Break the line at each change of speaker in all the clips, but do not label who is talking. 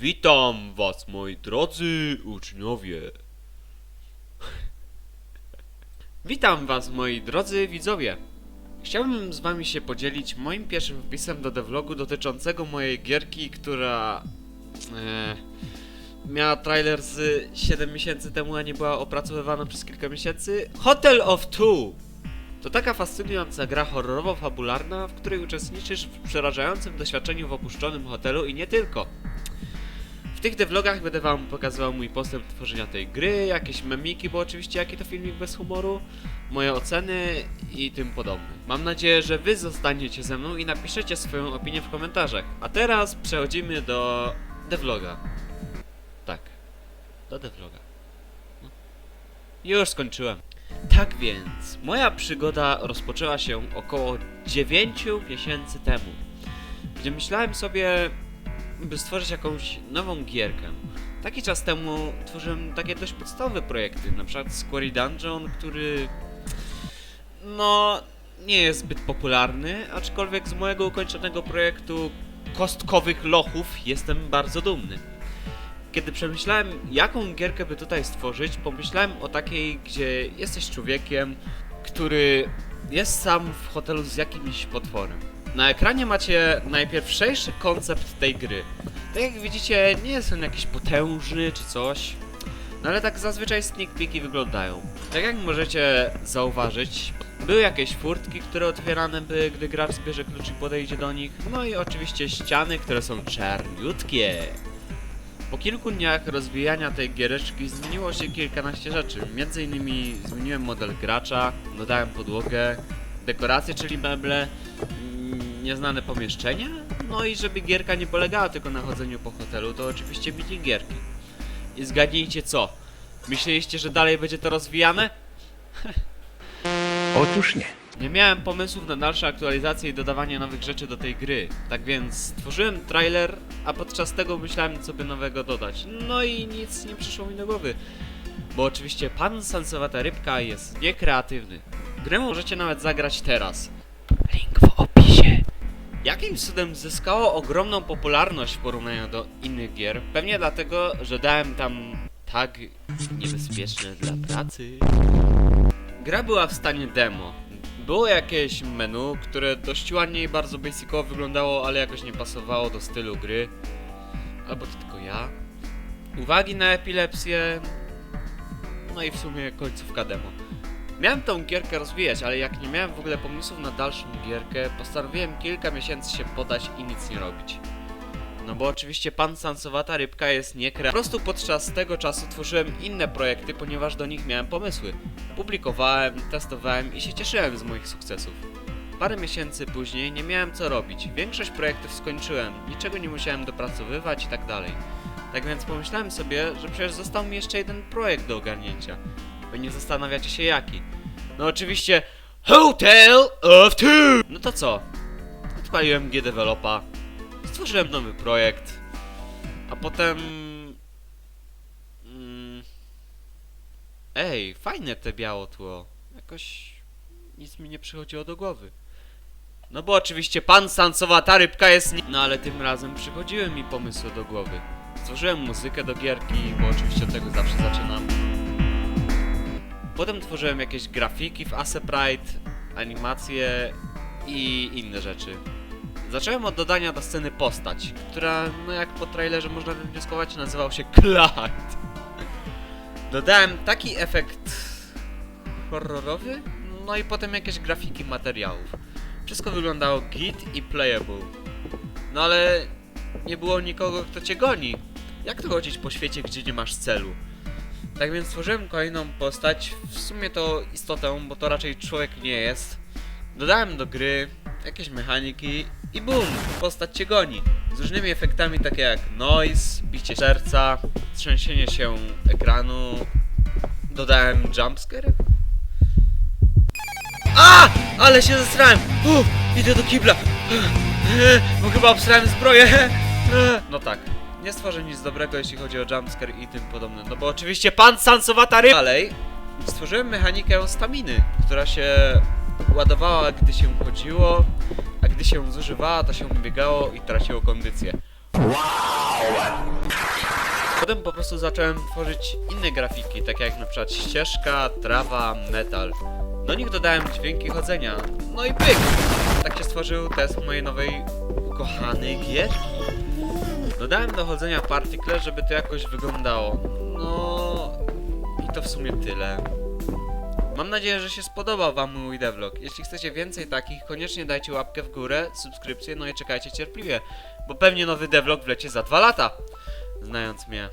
Witam was, moi drodzy uczniowie. Witam was, moi drodzy widzowie. Chciałbym z wami się podzielić moim pierwszym wpisem do devlogu dotyczącego mojej gierki, która miała trailer z 7 miesięcy temu, a nie była opracowywana przez kilka miesięcy. Hotel of Two! To taka fascynująca gra horrorowo-fabularna, w której uczestniczysz w przerażającym doświadczeniu w opuszczonym hotelu i nie tylko. W tych devlogach będę wam pokazywał mój postęp tworzenia tej gry, jakieś memiki, bo oczywiście jaki to filmik bez humoru, moje oceny i tym podobne. Mam nadzieję, że wy zostaniecie ze mną i napiszecie swoją opinię w komentarzach. A teraz przechodzimy do devloga. Tak, do devloga. No. Już skończyłem. Tak więc, moja przygoda rozpoczęła się około 9 miesięcy temu, gdzie myślałem sobie, by stworzyć jakąś nową gierkę. Taki czas temu tworzyłem takie dość podstawowe projekty, na przykład Square Dungeon, który no nie jest zbyt popularny, aczkolwiek z mojego ukończonego projektu Kostkowych Lochów jestem bardzo dumny. Kiedy przemyślałem, jaką gierkę by tutaj stworzyć, pomyślałem o takiej, gdzie jesteś człowiekiem, który jest sam w hotelu z jakimś potworem. Na ekranie macie najpierwszejszy koncept tej gry. Tak jak widzicie, nie jest on jakiś potężny czy coś, no ale tak zazwyczaj sneak peeki wyglądają. Tak jak możecie zauważyć, były jakieś furtki, które otwierane były, gdy gracz zbierze klucz i podejdzie do nich, no i oczywiście ściany, które są czarniutkie. Po kilku dniach rozwijania tej giereczki zmieniło się kilkanaście rzeczy. Między innymi zmieniłem model gracza, dodałem podłogę, dekoracje, czyli meble, nieznane pomieszczenia. No i żeby gierka nie polegała tylko na chodzeniu po hotelu, to oczywiście minigierki. I zgadnijcie co? Myśleliście, że dalej będzie to rozwijane?
Otóż nie.
Nie miałem pomysłów na dalsze aktualizacje i dodawanie nowych rzeczy do tej gry. Tak więc stworzyłem trailer, a podczas tego myślałem, co by nowego dodać. No i nic nie przyszło mi do głowy. Bo oczywiście pan Sansowata Rybka jest niekreatywny. Grę możecie nawet zagrać teraz. Link w opisie. Jakimś cudem zyskało ogromną popularność w porównaniu do innych gier. Pewnie dlatego, że dałem tam tag niebezpieczne dla pracy. Gra była w stanie demo. Było jakieś menu, które dość ładnie i bardzo basicowo wyglądało, ale jakoś nie pasowało do stylu gry. Albo to tylko ja. Uwagi na epilepsję. No i w sumie końcówka demo. Miałem tą gierkę rozwijać, ale jak nie miałem w ogóle pomysłów na dalszą gierkę, postanowiłem kilka miesięcy się podać i nic nie robić. No bo oczywiście pan Sansowata Rybka jest niekreatywny. Po prostu podczas tego czasu tworzyłem inne projekty, ponieważ do nich miałem pomysły. Publikowałem, testowałem i się cieszyłem z moich sukcesów. Parę miesięcy później nie miałem co robić. Większość projektów skończyłem, niczego nie musiałem dopracowywać i tak dalej. Tak więc pomyślałem sobie, że przecież został mi jeszcze jeden projekt do ogarnięcia. Pewnie zastanawiacie się jaki. No oczywiście Hotel of Two! No to co? Odpaliłem G-Developa. Stworzyłem nowy projekt, a potem... Ej, fajne te biało tło. Jakoś nic mi nie przychodziło do głowy. No bo oczywiście pan Sansowata Rybka jest... No ale tym razem przychodziły mi pomysły do głowy. Stworzyłem muzykę do gierki, bo oczywiście od tego zawsze zaczynam. Potem tworzyłem jakieś grafiki w Aseprite, animacje i inne rzeczy. Zacząłem od dodania do sceny postać, która, no jak po trailerze można wywnioskować, nazywał się Clyde. Dodałem taki efekt horrorowy, no i potem jakieś grafiki materiałów. Wszystko wyglądało git i playable. No ale nie było nikogo, kto cię goni. Jak to chodzić po świecie, gdzie nie masz celu? Tak więc stworzyłem kolejną postać, w sumie to istotę, bo to raczej człowiek nie jest. Dodałem do gry jakieś mechaniki i bum, postać cię goni. Z różnymi efektami takie jak noise, bicie serca, trzęsienie się ekranu. Dodałem jumpscare. A! Ale się zesrałem! Idę do kibla! Bo chyba obsrałem zbroję! No tak, nie stworzę nic dobrego jeśli chodzi o jumpscare i tym podobne. No bo oczywiście pan Sansowata Rybka! Dalej stworzyłem mechanikę staminy, która się ładowała, gdy się chodziło, a gdy się zużywała, to się biegało i traciło kondycję. Wow! Potem po prostu zacząłem tworzyć inne grafiki, takie jak na przykład ścieżka, trawa, metal. Do nich dodałem dźwięki chodzenia. No i pyk! Tak się stworzył test mojej nowej, ukochanej gierki. Dodałem do chodzenia partikle, żeby to jakoś wyglądało. No i to w sumie tyle. Mam nadzieję, że się spodobał wam mój devlog. Jeśli chcecie więcej takich, koniecznie dajcie łapkę w górę, subskrypcję, no i czekajcie cierpliwie. Bo pewnie nowy devlog wleci za 2 lata. Znając mnie.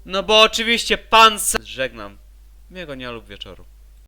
No bo oczywiście pan... Żegnam. Miłego dnia lub wieczoru.